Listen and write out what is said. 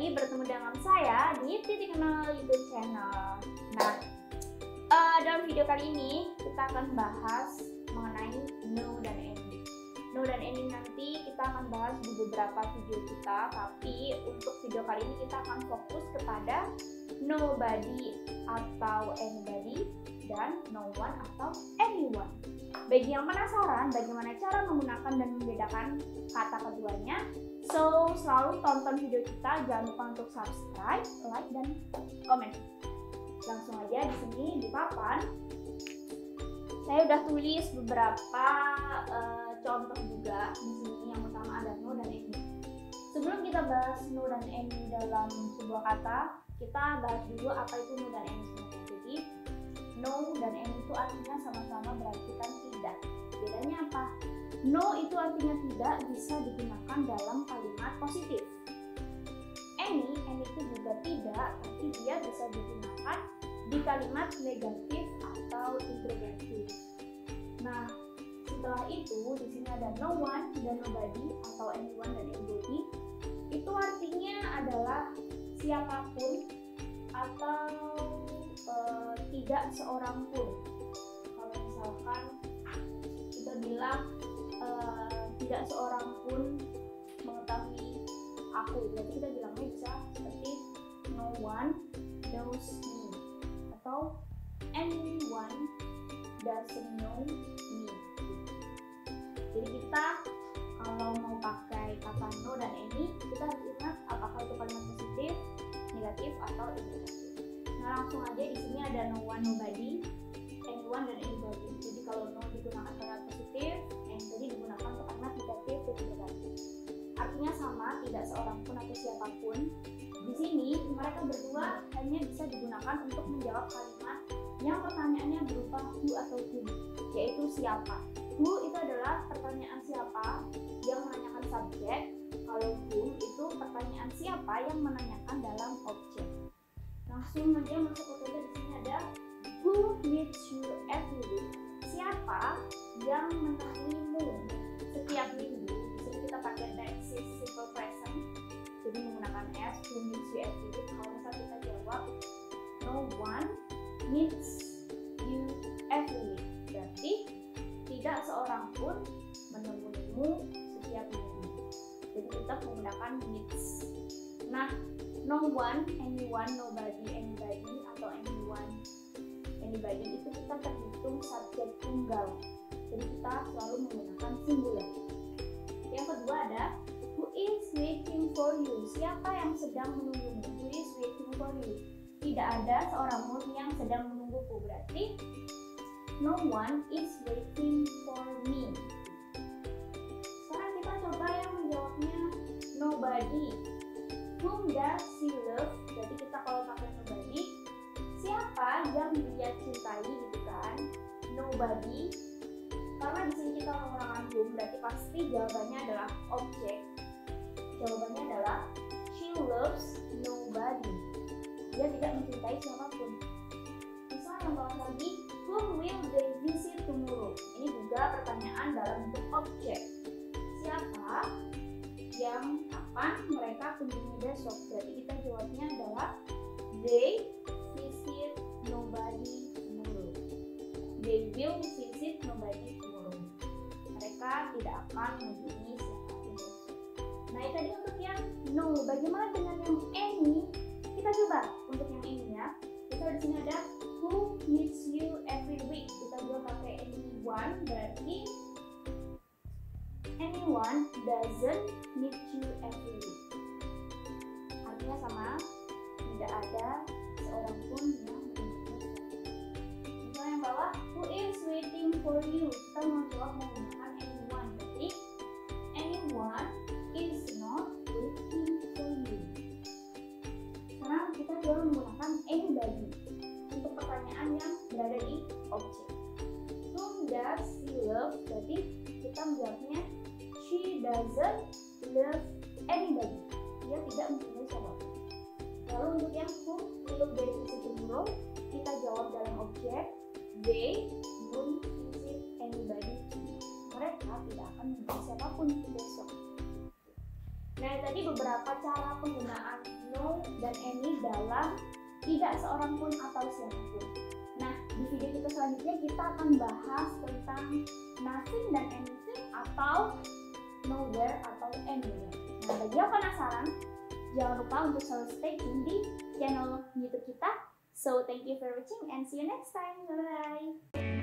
lagi bertemu dengan saya di Titik Nol YouTube channel. Nah, dalam video kali ini kita akan bahas mengenai no dan any. No dan any nanti kita akan bahas di beberapa video kita, tapi untuk video kali ini kita akan fokus kepada nobody atau anybody dan no one atau anyone. Bagi yang penasaran bagaimana cara menggunakan dan membedakan kata keduanya, so selalu tonton video kita, jangan lupa untuk subscribe, like, dan komen. Langsung aja di sini di papan, saya udah tulis beberapa contoh juga di sini. Yang pertama ada no dan any. Sebelum kita bahas no dan any dalam sebuah kata, kita bahas dulu apa itu no dan any sebenarnya. Jadi no dan any itu artinya sama-sama berarti tidak. Bedanya apa? No itu artinya tidak bisa digunakan dalam kalimat positif. Any itu juga tidak, tapi dia bisa digunakan di kalimat negatif atau interrogatif. Nah, setelah itu di sini ada no one dan nobody atau anyone dan anybody. Itu artinya adalah siapapun atau tidak seorang pun. Kalau misalkan kita bilang tidak seorang pun mengetahui aku, berarti kita bilangnya bisa seperti no one knows me atau anyone doesn't know me. Jadi kita kalau mau pakai kata no dan any, kita harus ingat apakah itu kalimat positif, negatif, atau interrogatif. Nah, langsung aja di sini ada no one, nobody, anyone, dan anybody. Jadi kalau no digunakan kalimat positif, anybody digunakan untuk kalimat negatif dan interrogatif. Artinya sama, tidak seorang pun atau siapapun. Di sini mereka berdua hanya bisa digunakan untuk menjawab kalimat yang pertanyaannya berupa who atau whom, yaitu siapa. Who itu adalah pertanyaan siapa yang menanyakan subjek. Kalau whom itu pertanyaan siapa yang menanyakan dalam objek. Langsung aja masuk ke tanda. Di sini ada who meets you every week. Siapa yang menemuimu setiap minggu. Di sini kita pakai tense simple present, jadi menggunakan s. Who meets you every week. Kalau misalnya kita jawab no one meets you every week, berarti tidak seorang pun menemuimu setiap minggu. Jadi kita menggunakan meets. Nah, no one, anyone, nobody, anybody, atau anyone, anybody itu kita terhitung subjek tunggal. Jadi kita selalu menggunakan singular. Yang kedua ada who is waiting for you. Siapa yang sedang menunggumu? Who is waiting for you? Tidak ada seorang pun yang sedang menungguku. Berarti no one is waiting for me. Sekarang kita coba yang menjawabnya nobody. Whom does she love? Berarti kita kalau pakai nobody, siapa yang dia cintai gitu kan? Nobody. Karena di sini kita menggunakan whom, berarti pasti jawabannya adalah objek. Jawabannya adalah she loves nobody. Dia tidak mencintai siapapun. Misal yang bawah lagi, whom will they visit tomorrow? Ini juga pertanyaan dalam bentuk objek. Siapa yang kapan mereka kunjungi besok? Jadi kita jawabnya adalah they visit nobody tomorrow. They will visit nobody tomorrow. Mereka tidak akan mengunjungi siapapun besok. Nah, itu tadi untuk yang no. Bagaimana dengan yang any? Kita coba untuk yang any ya. Kita di sini ada who meets you every week. Kita juga pakai anyone, berarti anyone doesn't meet you every week. Artinya sama, tidak ada seorang pun yang menunggumu. Misalnya yang bawah, who is waiting for you? Kita mau jawab menggunakan anyone, berarti anyone is not waiting for you. Sekarang kita coba menggunakan anybody untuk pertanyaan yang berada di objek. Whom does she love? Berarti kita menjawabnya she doesn't love anybody. Dia tidak mencintai siapapun. Lalu untuk yang whom will they visit tomorrow, kita jawab dalam objek. They won't visit anybody. Mereka tidak akan mencintai siapapun besok. Nah, tadi beberapa cara penggunaan no dan any dalam tidak seorang pun atau siapapun. Nah, di video kita selanjutnya kita akan bahas tentang nothing dan anything atau nowhere atau anywhere. Nah, bagi yang penasaran, jangan lupa untuk selalu stay tune di channel YouTube kita. So, thank you for watching and see you next time. Bye-bye.